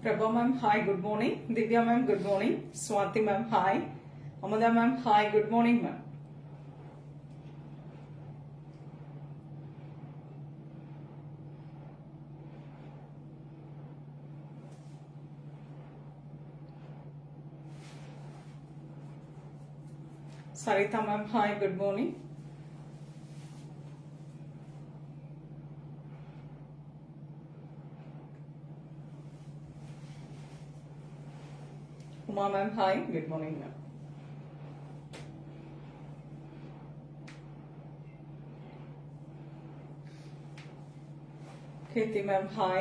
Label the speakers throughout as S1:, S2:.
S1: Prabha ma'am, hi, good morning. Divya ma'am, good morning. Swati ma'am, hi. Amada ma'am, hi, good morning ma'am. Sarita ma'am, hi, good morning. Uma ma'am, hi, good morning ma'am. Kirti ma'am, hi.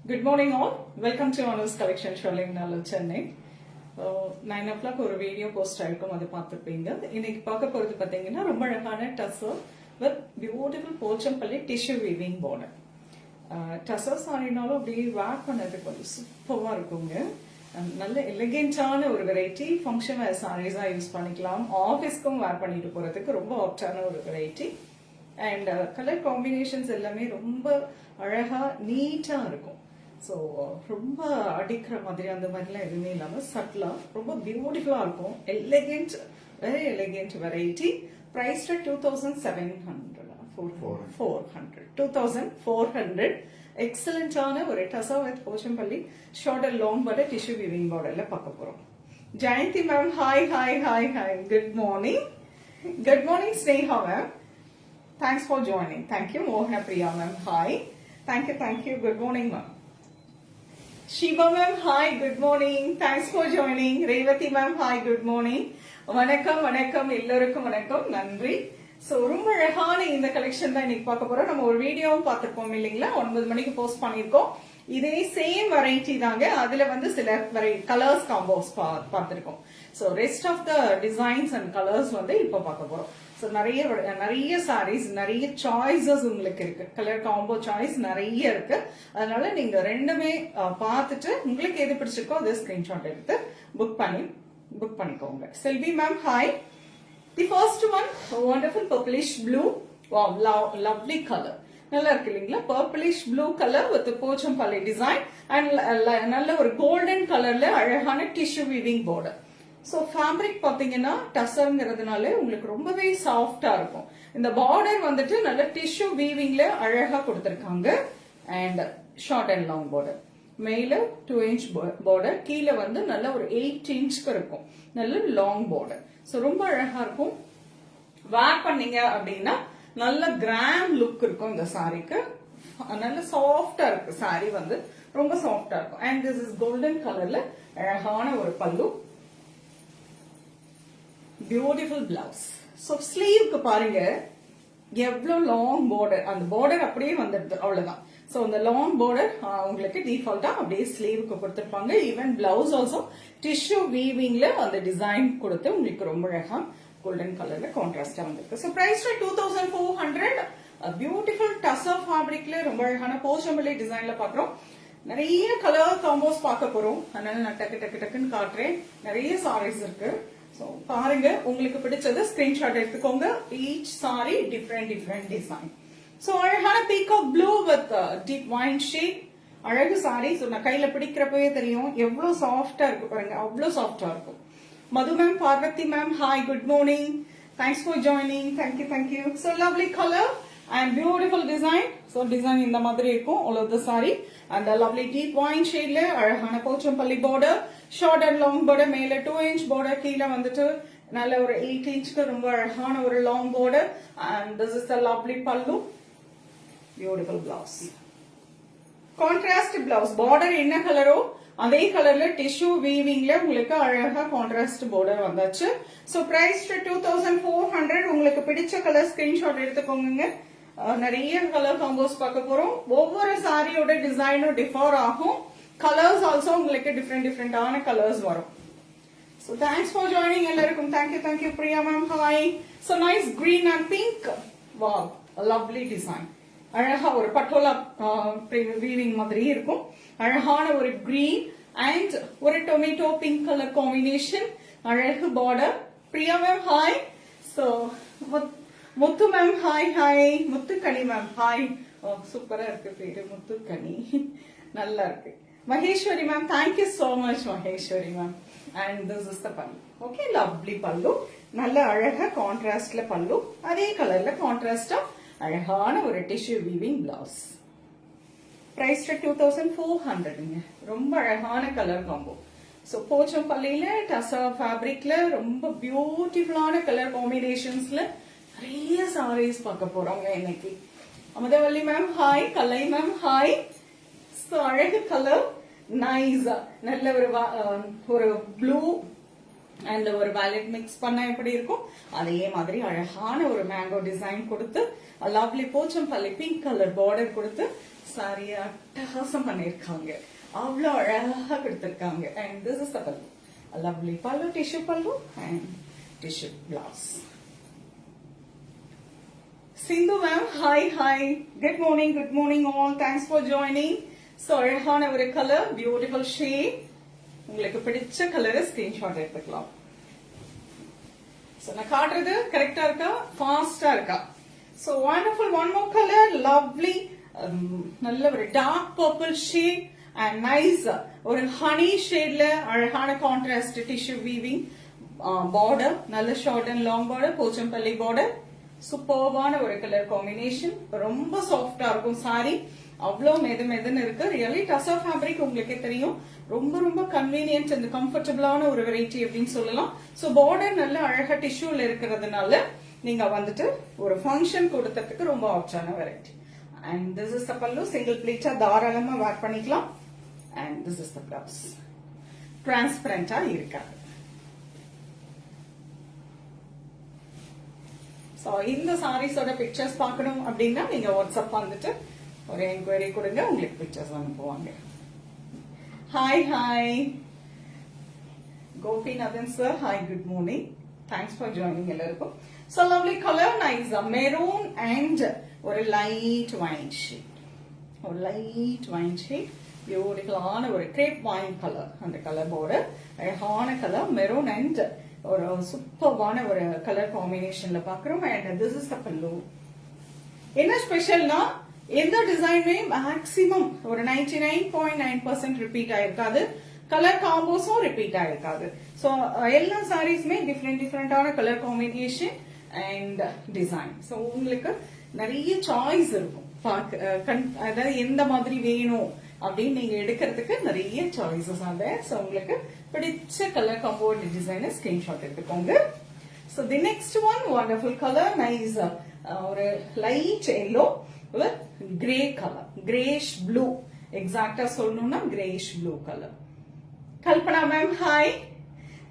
S1: Good morning all. Welcome to Anu's collection showing Nallu Chennai. 9 o'clock ஒரு video post ஆயிருக்கும், அதை பார்த்துருப்பீங்க. இன்னைக்கு பார்க்க போறது பார்த்தீங்கன்னா ரொம்ப அழகான tussar with beautiful Pochampally tissue weaving border. Tussar சாரினாலும் அப்படியே வேர் பண்ணதுக்கு கொஞ்சம் சூப்பராக இருக்குங்க. நல்ல எலிகென்டான ஒரு வெரைட்டி. ஃபங்க்ஷன் வேர் சாரீஸாக யூஸ் பண்ணிக்கலாம், ஆஃபீஸ்க்கும் வேர் பண்ணிட்டு போகிறதுக்கு ரொம்ப ஆப்டான ஒரு வெரைட்டி. அண்ட் கலர் காம்பினேஷன்ஸ் எல்லாமே ரொம்ப அழகாக நீட்டாக இருக்கும். ஸோ ரொம்ப அடிக்கிற மாதிரி அந்த மாதிரிலாம் எதுவுமே இல்லாமல் சட்டிலாக ரொம்ப பியூட்டிஃபுல்லாக இருக்கும். Elegant, very elegant variety. Priced 2700 2400 எக்ஸலண்டான ஒரு tussar with Pochampally short and long border tissue weaving பார்டர்ல பார்க்க போறோம். Jayanthi ma'am, hi hi hi hi, good morning. Good morning Sneha ma'am, thanks for joining. Thank you. மோகன Priya ma'am, hi, thank you. Good morning ma'am. Shiva ma'am, hi, good morning. Thanks for joining. Revati ma'am, hi, good morning. வணக்கம் எல்லோருக்கும் வணக்கம், நன்றி. So ரொம்ப அழகான இந்த collection தான் இன்னைக்கு பார்க்க போறோம். நம்ம ஒரு வீடியோவும் பார்த்துருப்போம் இல்லைங்களா, 9 மணிக்கு போஸ்ட் பண்ணியிருக்கோம். இதே சேம் வெரைட்டி தாங்க. அதுல வந்து சில கலர்ஸ் காம்போஸ் பார்த்திருக்கோம். So rest of the designs and colours வந்து இப்போ பார்க்க போறோம். ஸோ நிறைய சாரீஸ், நிறைய சாய்ஸஸ் உங்களுக்கு இருக்கு. கலர் காம்போ சாய்ஸ் நிறைய இருக்கு. அதனால நீங்க ரெண்டுமே பார்த்துட்டு உங்களுக்கு எது பிடிச்சிருக்கோ அதை ஸ்கிரீன்ஷாட் எடுத்து புக் பண்ணிக்கோங்க. Selvi ma'am, hi. The first one, wonderful purplish blue. Wow, lovely colour. நல்லா இருக்கு இல்லைங்களா? Purplish blue colour with Pochampally design and நல்ல ஒரு கோல்டன் கலர்ல அழகான tissue weaving border. So fabric பார்த்தீங்கன்னா டசர்ங்கிறதுனால உங்களுக்கு ரொம்பவே சாஃப்டா இருக்கும். இந்த பார்டர் வந்துட்டு நல்ல டிஷ்யூ வீவிங்ல அழகா கொடுத்துருக்காங்க. And short and long border. மேல 2 inch பார்டர், கீழே வந்து நல்ல ஒரு 8 inchக்கு இருக்கும். நல்ல லாங் பார்டர். ஸோ ரொம்ப அழகா இருக்கும். வேர் பண்ணீங்க அப்படின்னா நல்ல கிராண்ட் லுக் இருக்கும் இந்த சாரிக்கு. நல்ல சாஃப்டா இருக்கு சாரி, வந்து ரொம்ப சாஃப்டா இருக்கும். அண்ட் திஸ் இஸ் கோல்டன் கலர்ல அழகான ஒரு பல்லு. Beautiful blouse. ஸோ ஸ்லீவ்க்கு பாருங்க எவ்வளவு லாங் பார்டர். அந்த பார்டர் அப்படியே வந்துடுது, அவ்வளவுதான். ஸோ அந்த லாங் பார்டர் உங்களுக்கு டிஃபால்ட்டா அப்படியே ஸ்லீவுக்கு கொடுத்துருப்பாங்க. ஈவன் பிளவுஸ் ஆல்சோ டிஷ்யூ வீவிங்ல அந்த டிசைன் கொடுத்து உங்களுக்கு ரொம்ப அழகா கோல்டன் கலர்ல கான்ட்ராஸ்டா வந்திருக்கு. So price 2400. பியூட்டிஃபுல் டசர் ஃபேப்ரிக்ல ரொம்ப அழகான போச்சம்பள்ளி டிசைன்ல பாக்குறோம். நிறைய கலர் காம்போஸ் பார்க்க போறோம். அதனால நான் டக்குன்னு காட்டுறேன். நிறைய சாரீஸ் இருக்கு. ஸோ பாருங்க, உங்களுக்கு பிடிச்சது ஸ்கிரீன்ஷாட் எடுத்துக்கோங்க. Each sari different design. So அழகான peacock blue with deep wine shade. அழகு சாரி. ஸோ நான் கையில பிடிக்கிறப்பவே தெரியும் எவ்வளவு சாஃப்டா இருக்கு பாருங்க, அவ்வளவு சாஃப்டா இருக்கும். Madhu ma'am, Parvathi ma'am, hi, good morning. Thanks for joining. Thank you. So lovely colour and beautiful design. So design இந்த மாதிரி இருக்கும் ஆல் ஆஃப் த சாரி. அந்த லவ்லி டீப் வைன் ஷேட்ல அழகான Pochampally border, short and long border. மேல 2 inch பார்டர், கீழே வந்துட்டு நல்ல ஒரு 8 inchக்கு ரொம்ப அழகான ஒரு long border. And this is the lovely pallu. Beautiful blouse. Contrast blouse. Border என்ன கலரோ அதே கலர்ல டிஷ்யூ வீவிங்ல உங்களுக்கு அழகா கான்ட்ராஸ்ட் பார்டர் வந்தாச்சு. So price 2400. உங்களுக்கு பிடிச்ச கலர் ஸ்கிரீன்ஷாட் எடுத்துக்கோங்க. நிறைய கலர் காம்போஸ் பார்க்க போறோம். ஒவ்வொரு சாரியோட டிசைனும் டிஃபர் ஆகும். கலர்ஸ் ஆல்சோ உங்களுக்கு டிஃப்ரெண்டான கலர்ஸ் வரும். So thanks for joining எல்லாருக்கும். Thank you Priya ma'am, hi. So nice green and pink. Wow, a lovely design. அழகா ஒரு பட்டோலா வீவிங் மாதிரி இருக்கும். அழகான ஒரு green and ஒரு tomato pink color combination. அழகு border. Priya ma'am hi. So Muthu ma'am hi hi. Muthukani ma'am hi. ஓ சூப்பரா இருக்கு பேரு முத்துக்கனி. நல்லா இருக்கு. Maheshwari ma'am, thank you so much Maheshwari ma'am. And this is the pallu. Okay, lovely pallu. நல்ல அழகா கான்ட்ராஸ்ட்ல பல்லு, அதே கலர்ல கான்ட்ராஸ்டா அழகான ஒரு டிஷ்யூ வீவிங் பிளவுஸ். பிரைஸ் 2400ங்க. ரொம்ப அழகான கலர் காம்போ. சோ போச்சம்பள்ளியில டசா ஃபேப்ரிக்ல ரொம்ப பியூட்டிஃபுல்லான கலர் காம்பினேஷன்ஸ்ல நிறைய சாரீஸ் பார்க்க போறோங்க இன்னைக்கு. அமுதவல்லி மேம் ஹாய், கலை மேம் ஹாய். சோ அழகு கலர் நைஸா நல்ல ஒரு ப்ளூ அண்ட் ஒரு வயலட் மிக்ஸ் பண்ண எப்படி இருக்கும் அதே மாதிரி அழகான ஒரு மேங்கோ டிசைன் கொடுத்து lovely Pochampalli pink colour border கொடுத்து சாரிய அட்டகாசம் பண்ணிருக்காங்க. அவ்வளவு அழகா கொடுத்திருக்காங்க. அண்ட் திஸ் இஸ் த பல்லு, லவ்லி பல்லு, டிஷ்யூ பல்லு and tissue blouse. Sindhu ma'am hi hi. Good morning all. Thanks for joining. So அழகான ஒரு கலர், பியூட்டிஃபுல் ஷேட். உங்களுக்கு பிடிச்ச கலரை ஸ்கிரீன்ஷாட் எடுத்துக்கலாம். சோ நான் காட்டுறது கரெக்டா இருக்கா, ஃபாஸ்டா இருக்கா? So wonderful. One more colour, lovely நல்ல ஒரு dark purple shade and nice ஒரு ஹனி ஷேட்ல அழகான கான்ட்ராஸ்ட் டிஷ்யூ வீவிங் பார்டர், நல்ல short and long border, Pochampally border. சூப்பர்வான ஒரு கலர் காம்பினேஷன். ரொம்ப சாஃப்டா இருக்கும் சாரி, அவ்வளவு மெதுன்னு இருக்கு. ரியலி டசா ஃபேப்ரிக் உங்களுக்கே தெரியும், ரொம்ப ரொம்ப கன்வீனியன்ட் அண்ட் கம்ஃபர்டபுளான ஒரு வெரைட்டி அப்படின்னு சொல்லலாம். சோ பார்டர் நல்ல அழகா டிஷ்யூல இருக்கிறதுனால நீங்க வந்துட்டு ஒரு ஃபங்க்ஷன் கொடுத்ததுக்கு ரொம்ப ஆப்ஷனான variety. And this is the pallu, single பிளீட்டா தாராளமா வேர் பண்ணிக்கலாம். And this is the blouse. டிரான்ஸ்பரண்டா இருக்காது. சோ இந்த சாரீஸோட பிக்சர்ஸ் பார்க்கணும் அப்படின்னா நீங்க வாட்ஸ்அப் வந்துட்டு ஒரு என்கொயரி கொடுங்க, உங்களுக்கு பிக்சர்ஸ் அனுப்புவாங்க. Hi hi Gopinathan sir hi, good morning. Thanks for joining எல்லாருக்கும். So lovely colour, nice maroon and ஒரு லைட் வைன் ஷேட், ஒரு லைட் வைன் ஷேட், பியூட்டிஃபுல்லான ஒரு கிரேப் வைன் கலர். அந்த கலர் பார்டர் அழகான கலர், மெரூன் அண்ட் ஒரு சூப்பர்வான ஒரு கலர் காம்பினேஷன்ல பாக்குறோம். அண்ட் திஸ் இஸ் த பல்லு. என்ன ஸ்பெஷல்னா எந்த டிசைனுமே மேக்சிமம் ஒரு 99.9% ரிப்பீட் ஆயிருக்காது. கலர் காம்போஸும் ரிப்பீட் ஆயிருக்காது. சோ எல்லா சாரீஸுமே டிஃப்ரெண்டான colour combination and design. So உங்களுக்கு நிறைய சாய்ஸ் இருக்கும். அதாவது எந்த மாதிரி வேணும் அப்படின்னு நீங்க எடுக்கிறதுக்கு நிறைய சாய்ஸஸ் ஆகுது. சோ உங்களுக்கு பிடிச்ச கலர் காம்போ டிசைனை ஸ்கிரீன்ஷாட் எடுத்துக்கோங்க. So the next one wonderful colour, nice ஒரு light yellow grey colour, greyish blue, எக்ஸாக்டா சொல்லணும்னா greyish blue colour. Kalpana ma'am hi,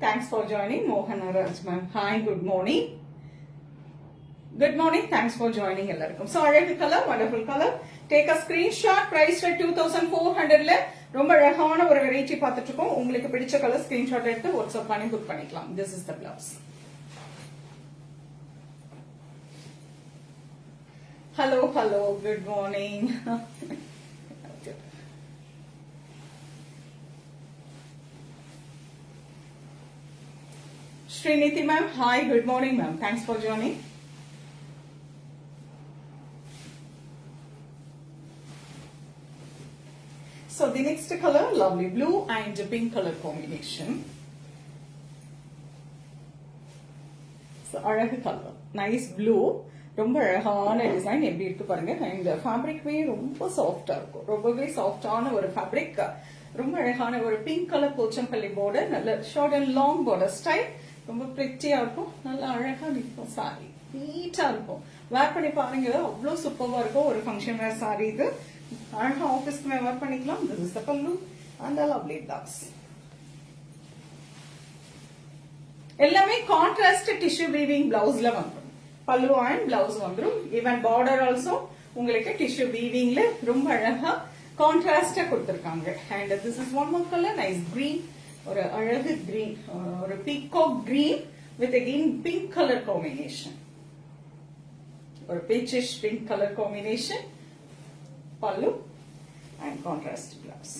S1: thanks for joining. Mohanraj ma'am hi, good morning. Thanks for joining எல்லாருக்கும். So அழகு colour, wonderful colour. Take a screenshot. Price 2400ல ரொம்ப அழகான ஒரு variety பார்த்துட்டு இருக்கோம். உங்களுக்கு பிடிச்ச கலர் ஸ்கிரீன்ஷாட் எடுத்து வாட்ஸ்அப் பண்ணி புக் பண்ணிக்கலாம். This is the blouse. Hello, good morning. Sriniti ma'am, hi, good morning ma'am. Thanks for joining. So the next color, lovely blue and pink color combination. So அழகு color, nice blue. ரொம்ப அழகான design எப்படி இருக்கு பாருங்க. And ஃபேப்ரிக்மே ரொம்ப சாஃப்டா இருக்கும், ரொம்பவே சாஃப்டான ஒரு ஃபேப்ரிக். ரொம்ப அழகான ஒரு பிங்க் கலர் போச்சம்பள்ளி பார்டர், நல்ல short and long border style, ரொம்ப பிரிட்டியா இருக்கும். நல்லா அழகா நிற்கும் சாரி, நீட்டா இருக்கும். வேர் பண்ணி பாருங்க, அவ்வளவு சூப்பரா இருக்கும். ஒரு ஃபங்க்ஷன் வேர் சாரி இது, அழகா ஆபீஸ்க்கு வேர் பண்ணிக்கலாம். This is the pallu and the lovely blouse. எல்லாமே கான்ட்ராஸ்ட் டிஷ்யூ வீவிங் பிளவுஸ்ல வந்துடும். பல்லு அண்ட் பிளவுஸ் வந்துடும். ஈவன் பார்டர் ஆல்சோ உங்களுக்கு டிஷ்யூ வீவிங்ல ரொம்ப அழகா கான்ட்ராஸ்டா கொடுத்திருக்காங்க. And this is one more colour, nice green, ஒரு அழகு கிரீன், ஒரு peacock green with again pink colour combination, ஒரு peachish pink colour combination. Pallu and contrast blouse.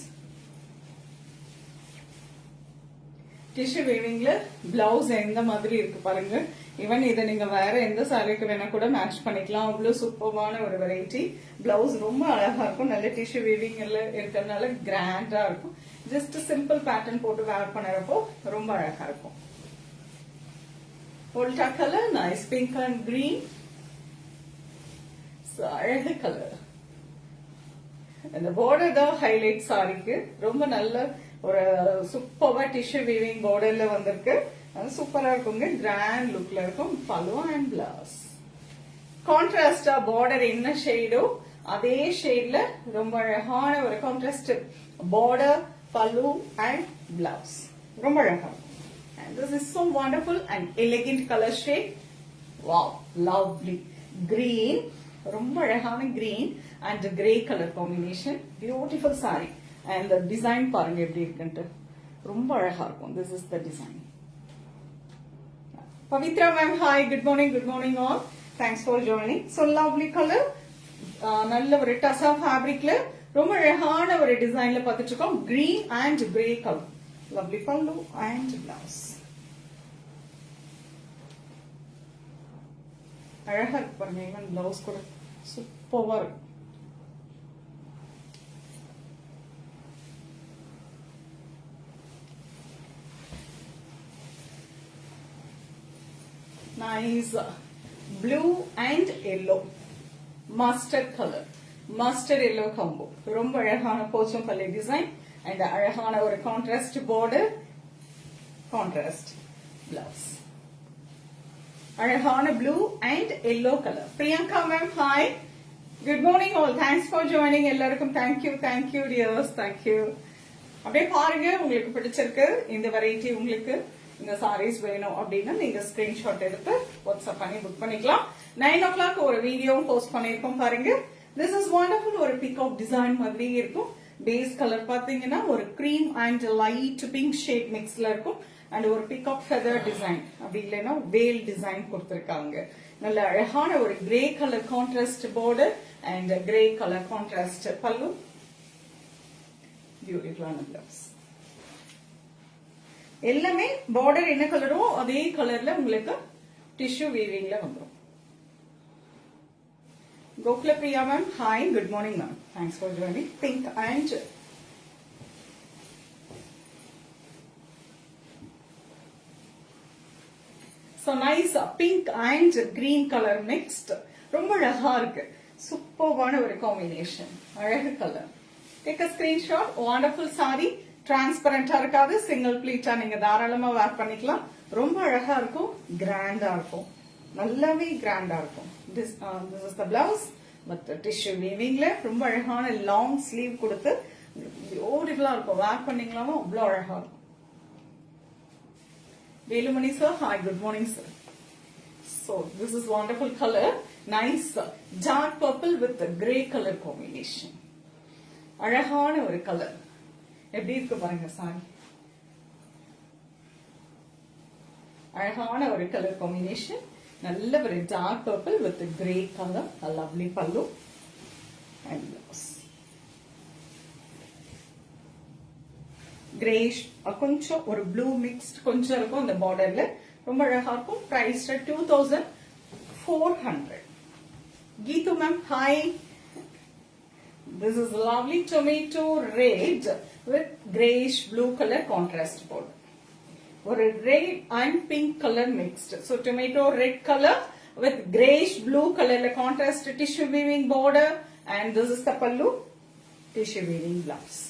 S1: Tissue வீவிங்ல பிளவுஸ் எந்த மாதிரி இருக்கு பாருங்க. ஈவன் இதை நீங்க வேற எந்த சாரிக்கு வேணா கூட மேட்ச் பண்ணிக்கலாம். அவ்வளவு சூப்பர்வான ஒரு வெரைட்டி. பிளவுஸ் ரொம்ப அழகா இருக்கும். நல்ல டிஷ்யூ வீவிங்ல இருக்கிறதுனால கிராண்டா இருக்கும். ஜஸ்ட் சிம்பிள் பேட்டர்ன் போட்டு வேர் பண்ணுறப்போ ரொம்ப அழகா இருக்கும். Volta color, nice pink and green. So, அழகு கலர். இந்த border தான் ஹைலைட் சாரிக்கு. ரொம்ப நல்ல ஒரு சூப்பர்வா டிஷ்யூ வீவிங் பார்டர்ல வந்திருக்கு. சூப்பரா இருக்குங்க. கிராண்ட் லுக்ல இருக்கும். பல்லு அண்ட் பிளவுஸ். கான்ட்ராஸ்டா பார்டர் என்ன ஷேடோ அதே ஷேட்ல ரொம்ப அழகான ஒரு கான்ட்ராஸ்ட் பார்டர், பல்லு அண்ட் பிளவுஸ். ரொம்ப அழகா. And this is so wonderful and elegant color shade. Wow, lovely. Green, ரொம்ப அழகான green and grey color combination. Beautiful saree. And the design பாருங்க எப்படி இருக்குன்ட்டு. ரொம்ப அழகா இருக்கும். This is the design. Pavitra ma'am, hi, good morning all. Thanks for joining. So lovely color. நல்ல ஒரு டசா ஃபேப்ரிக்ல ரொம்ப அழகான ஒரு டிசைன்ல பார்த்துட்டு இருக்கோம். Green and grey color. Lovely pallu and blouse. அழகா இருக்கு பாருங்க. ஈவன் பிளவுஸ் கூட சூப்பர்வா இருக்கு. Nice blue and yellow, mustard color, mustard yellow combo. ரொம்ப அழகான போச்சம்பள்ளி டிசைன் and அழகான ஒரு கான்ட்ராஸ்ட் பார்டர், கான்ட்ராஸ்ட் பிளவுஸ். அழகான blue and yellow colour. Priyanka ma'am, hi, good morning all. Thanks for joining. எல்லாருக்கும் தேங்க்யூ டியர்ஸ், தேங்க்யூ. அப்படியே பாருங்க, உங்களுக்கு பிடிச்சிருக்கு இந்த வெரைட்டி, உங்களுக்கு இந்த சாரீஸ் வேணும் அப்படின்னா நீங்க ஸ்கிரீன்ஷாட் எடுத்து வாட்ஸ்அப் பண்ணி புக் பண்ணிக்கலாம். 9 o'clock ஒரு வீடியோவும் போஸ்ட் பண்ணிருக்கோம் பாருங்க. This is wonderful. ஒரு பிகாக் டிசைன் மாதிரி இருக்கும். பேஸ் கலர் பாத்தீங்கன்னா ஒரு cream and light pink shade மிக்ஸ்ல இருக்கும். அண்ட் ஒரு பிகாக் ஃபெதர் டிசைன், அப்படி இல்லைன்னா வேல் டிசைன் கொடுத்திருக்காங்க. நல்ல அழகான ஒரு grey colour contrast border and grey colour contrast பல்லு. பியூட்டிஃபுல்லான பிளவுஸ். எல்லாமே பார்டர் என்ன கலரோ அதே கலர்ல உங்களுக்கு டிஷ்யூ வீவிங்ல வந்துடும். Gokula Priya ma'am, hi, good morning ma'am. Thanks for joining. Pink and so nice pink and green color mixed. ரொம்ப அழகா இருக்கு. சூப்பர்வான ஒரு காம்பினேஷன். அழகு colour. Take a screenshot. Wonderful saree. டிரான்ஸ்பரண்டா இருக்காது. சிங்கிள் ப்ளீட்டா நீங்க தாராளமா வேர் பண்ணிக்கலாம். ரொம்ப அழகா இருக்கும். கிராண்டா இருக்கும். நல்லாவே கிராண்டா இருக்கும். This is the blouse with tissue weavingல ரொம்ப அழகான லாங் ஸ்லீவ் கொடுத்து பியூட்டிஃபுல்லா இருக்கும். வேர் பண்ணீங்களாமோ அவ்வளோ அழகா இருக்கும். Velumani sir, hi, good morning sir. So this is wonderful color. Nice dark purple with the grey color combination. அழகான ஒரு கலர். எப்படி இருக்கு பாருங்க சாரி. அழகான ஒரு கலர் காம்பினேஷன். நல்ல ஒரு dark purple with grey colour. Lovely pallu and blouse. கிரேஷ் கொஞ்சம் ஒரு ப்ளூ மிக்ஸ்ட் கொஞ்சம் இருக்கும் அந்த பார்டர்ல. ரொம்ப அழகா இருக்கும். Price 2400. Geethu ma'am, hi. This is lovely tomato red with grayish blue color contrast border. Or red and pink color mixed. So tomato red color with grayish blue color contrast tissue weaving border, and this is the pallu, tissue weaving blouse.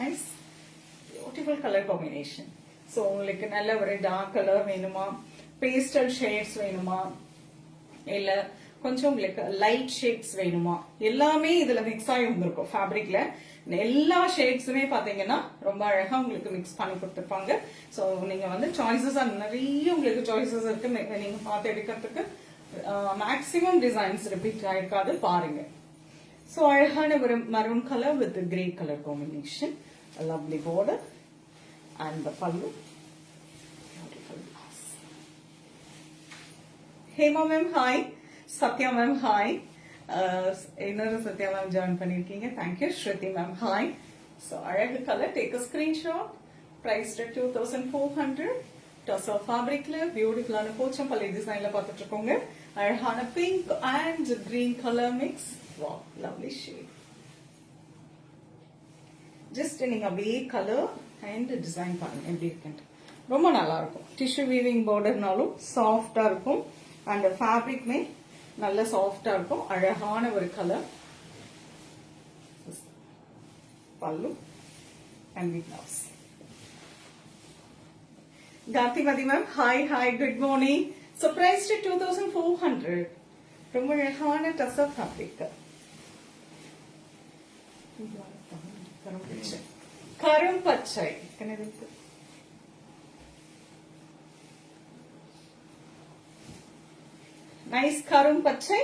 S1: Nice, beautiful color combination. So உங்களுக்கு நல்ல ஒரு dark color வேணுமா, pastel shades வேணுமா, இல்ல கொஞ்சம் உங்களுக்கு light shades வேணுமா, எல்லாமே இதுல மிக்ஸ் ஆகி வந்திருக்கும். ஃபேப்ரிக்ல எல்லா ஷேட்ஸுமே பாத்தீங்கன்னா ரொம்ப அழகா உங்களுக்கு மிக்ஸ் பண்ணி கொடுத்துருப்பாங்க. ஸோ நீங்க வந்து சாய்ஸஸ் நிறைய உங்களுக்கு சாய்ஸஸ் இருக்கு. நீங்க பார்த்து எடுக்கிறதுக்கு மேக்சிமம் டிசைன்ஸ் ரிப்பீட் ஆயிருக்காது பாருங்க. ஸோ அழகான ஒரு maroon colour with grey colour combination. Lovely border and the pallu. Beautiful blouse. Hema ma'am, hi. Satya ma'am, hi. இன்னொரு சத்யா மேம் ஜாயின் பண்ணிருக்கீங்க. தேங்க்யூ. ஸ்ருதி மேம், ஹாய். ஸோ அழகு colour. Take a screenshot. priced at 2400. Tussar fabricல பியூட்டிஃபுல்லான போச்சம்பள்ளி டிசைன்ல பார்த்துட்டு இருக்கோங்க. அழகான pink and green colour mix. Wow, lovely shade. Just நீங்க அப்படியே கலர் அண்ட் டிசைன் பாருங்க எப்படி இருக்குன்னு. ரொம்ப நல்லா இருக்கும். டிஷ்யூ வீவிங் பார்டர்னாலும் சாஃப்டா இருக்கும். அண்ட் ஃபேப்ரிக்மே நல்ல சாஃப்டா இருக்கும். அழகான ஒரு கலர். பல்லு and the blouse. Garthimati ma'am, hi, good morning. So priced at 2400. ரொம்ப அழகான டசர் ஃபேப்ரிக். கரும் பச்சை. நைஸ் கரும் பச்சை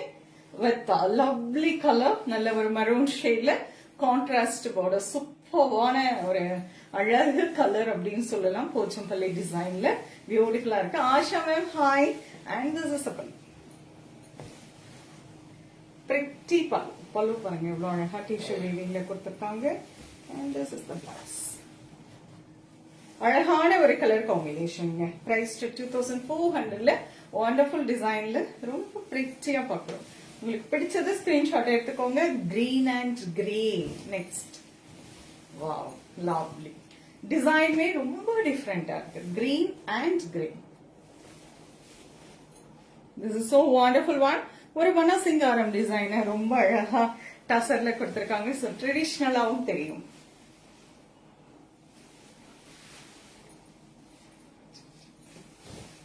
S1: வித் லவ்லி கலர். நல்ல ஒரு மரூன் ஷேட்ல கான்ட்ராஸ்ட் பார்டர். சூப்பரான ஒரு அழகு கலர் அப்படின்னு சொல்லலாம். போச்சம்பள்ளி டிசைன்ல பியூட்டிஃபுல்லா இருக்கு. Asha ma'am hi. And this is pallu. Pretty pallu. Pallu பாருங்க எவ்வளவு அழகா டிஷ்யூ வீவிங்ல கொடுத்திருக்காங்க. And this is the blouse. அழகான ஒரு கலர் காம்பினேஷன்ங்க. பிரைஸ் 2400ல வண்டர்ஃபுல் டிசைன்ல ரொம்ப பிரிட்டியா பார்க்கிறோம். உங்களுக்கு பிடிச்சது ஸ்கிரீன்ஷாட் எடுத்துக்கோங்க. Green and grey. Next. Wow, lovely. டிசைன்மே ரொம்ப டிஃபரெண்டா இருக்கு. Green and grey. This is so wonderful one. ஒரு வனசிங்காரம் டிசைன் ரொம்ப அழகா டசர்ல கொடுத்திருக்காங்க. சோ ட்ரெடிஷனலாவும் தெரியும்.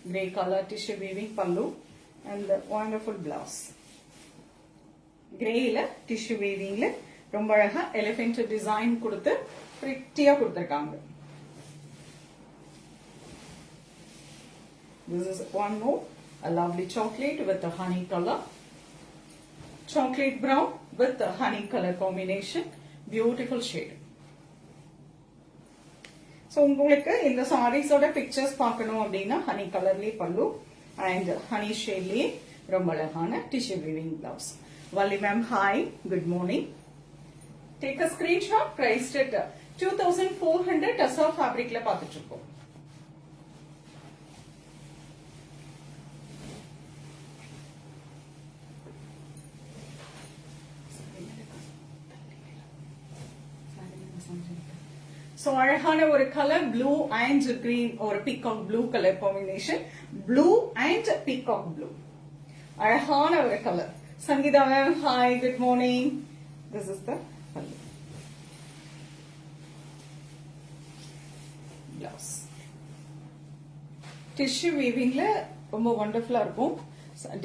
S1: Grey color tissue weaving pallu and the wonderful blouse. Grey la tissue weaving la ரொம்ப அழகா elephant design கொடுத்து pretty-ஆ கொடுத்திருக்காங்க. This is one more, a lovely chocolate with a honey color. Chocolate brown with a honey color combination. Beautiful shade. So உங்களுக்கு இந்த சாரீஸோட pictures பார்க்கணும் அப்படின்னா honey கலர்லயே பல்லு and honey ஷேட்லயே ரொம்ப அழகான tissue weaving blouse. Valli ma'am hi, good morning. Take a screenshot. Priced at 2400. Tussar ஃபேப்ரிக்ல பார்த்துட்டு இருக்கோம். So அழகான ஒரு கலர் ப்ளூ அண்ட் கிரீன் ஒரு peacock blue colour combination. Blue and peacock blue. அழகான ஒரு colour. Sangeetha ma'am hi, good morning. This is the pallu. Blouse. Tissue வீவிங்ல ரொம்ப வண்டர்ஃபுல்லா இருக்கும்.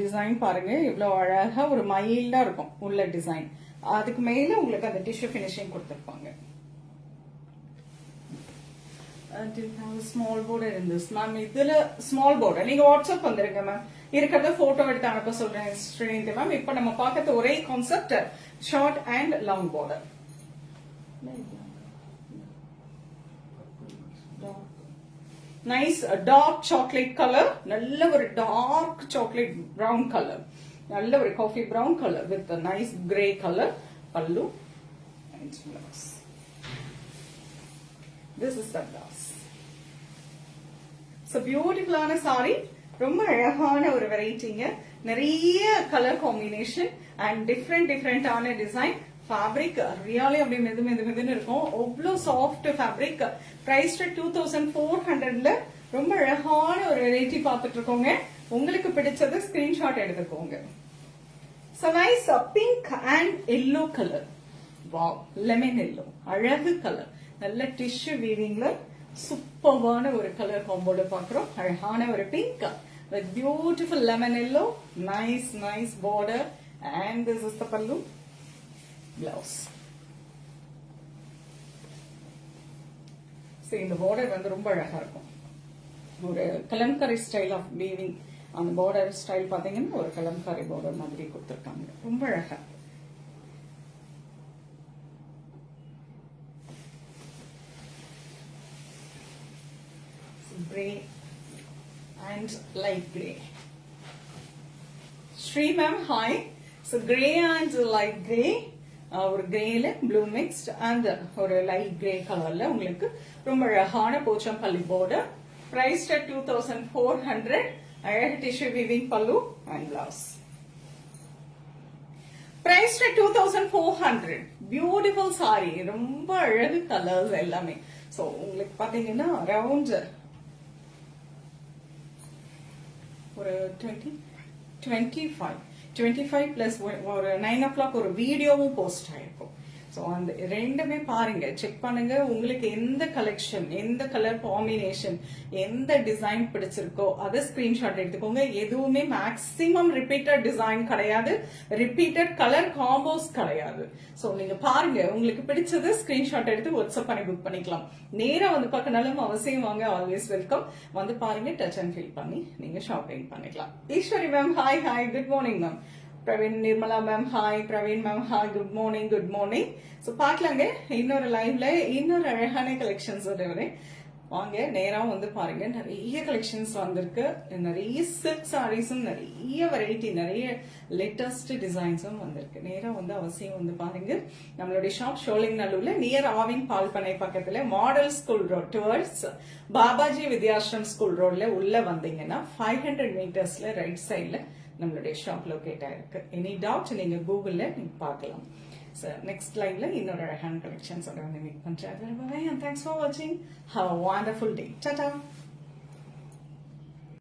S1: டிசைன் பாருங்க எவ்வளவு அழகா ஒரு மைல்டா இருக்கும் உள்ள டிசைன். அதுக்கு மேல உங்களுக்கு அந்த டிஷ்யூ பினிஷிங் கொடுத்திருப்பாங்க. Small border in this ma'am. இதுல ஸ்மால் border நீங்க வாட்ஸ்அப் வந்துருங்க மேம். இருக்கிறத போட்டோ எடுத்து அனுப்ப சொல்றேன் ஸ்ரீநிதி மேம். இப்ப நம்ம பார்க்கறது ஒரே concept, short and long border. Nice dark chocolate colour. நல்ல ஒரு டார்க் சாக்லேட் பிரவுன் கலர். நல்ல ஒரு coffee brown colour with nice grey colour pallu and blouse. This is the blouse. So beautiful-ஆன saree. ரொம்ப அழகான ஒரு வெரைட்டிங்க. நிறைய கலர் காம்பினேஷன் அண்ட் டிஃப்ரெண்டான டிசைன். ஃபேப்ரிக் ரியலி அப்படியே மெதுன்னு இருக்கும். அவ்வளோ சாஃப்ட் ஃபேப்ரிக். பிரைஸ் 2400ல ரொம்ப அழகான ஒரு வெரைட்டி பார்த்துட்டு இருக்கோங்க. உங்களுக்கு பிடிச்சது ஸ்கிரீன்ஷாட் எடுத்துக்கோங்க. So nice pink and yellow color. Wow, lemon yellow. அழகு கலர். நல்ல டிஷ்யூ வீவிங்ல சூப்பர்வான ஒரு கலர் காம்போல பாக்குறோம். அழகான ஒரு pink with beautiful lemon yellow. Nice border. And this is the pallu. Blouse. So இந்த border வந்து ரொம்ப அழகா இருக்கும். ஒரு கலம்காரி ஸ்டைல் ஆஃப் வீவிங். அந்த border ஸ்டைல் பாத்தீங்கன்னா ஒரு கலம்காரி border மாதிரி கொடுத்திருக்காங்க. ரொம்ப அழகா. Grey and light grey. Shri ma'am hi. So grey and light grey ஒரு கிரேல ப்ளூ மிக்ஸ்ட் அண்ட் ஒரு லைட் கிரே கலர்ல உங்களுக்கு ரொம்ப அழகான போச்சம்பள்ளி border. Priced at 2,400. அழகு tissue weaving pallu and blouse. Priced at 2,400. Beautiful saree. ரொம்ப அழகு கலர்ஸ் எல்லாமே. So உங்களுக்கு பாத்தீங்கன்னா அரௌண்ட் ஒரு 25 பிளஸ் ஒரு 9 o'clock ஒரு வீடியோவும் போஸ்ட் ஆயிருக்கும். ஸோ அந்த ரெண்டுமே பாருங்க, செக் பண்ணுங்க. உங்களுக்கு எந்த கலெக்ஷன், எந்த கலர் காம்பினேஷன், எந்த டிசைன் பிடிச்சிருக்கோ அதை ஸ்கிரீன்ஷாட் எடுத்துக்கோங்க. எதுவுமே மேக்சிமம் ரிப்பீட்டட் டிசைன் கிடையாது, ரிப்பீட்டட் கலர் காம்போஸ் கிடையாது. ஸோ நீங்க பாருங்க, உங்களுக்கு பிடிச்சது ஸ்கிரீன்ஷாட் எடுத்து வாட்ஸ்அப் பண்ணி புக் பண்ணிக்கலாம். நேரா வந்து பார்க்கனாலும் அவசியம் வாங்க, ஆல்வேஸ் வெல்கம். வந்து பாருங்க, டச் அண்ட் ஃபீல் பண்ணி நீங்க ஷாப்பிங் பண்ணிக்கலாம். Eswari ma'am hi hi, good morning ma'am. Praveen Nirmala ma'am hi, Praveen ma'am hi, good morning good morning. So பார்க்கலாங்க இன்னொரு லைவ்ல இன்னொரு அழகான கலெக்ஷன்ஸ் வாங்க, நேரம் வந்து பாருங்க. நிறைய கலெக்ஷன்ஸ் வந்திருக்கு, நிறைய சில்க் சாரீஸும், நிறைய வெரைட்டி, நிறைய லேட்டஸ்ட் டிசைன்ஸும் வந்திருக்கு. நேரம் வந்து அவசியம் வந்து பாருங்க. நம்மளுடைய ஷாப் ஷோலிங்நல்லூர்ல நியர் ஆவின் பால் பண்ணை பக்கத்துல model school road towards Babaji Vidyashram school ரோட்ல உள்ள வந்தீங்கன்னா 500 மீட்டர்ஸ்ல ரைட் சைட்ல நம்மளுடைய ஷாப் லொகேட் ஆயிருக்கு. எனி டவுட் நீங்க கூகுள்ல நீங்க பார்க்கலாம். நெக்ஸ்ட் லைவ்ல இன்னொரு அழகான கலெக்ஷன்ஸோட வந்து மீட் பண்றேன். தேங்க்ஸ் ஃபார் வாட்சிங். Have a wonderful day. Tata.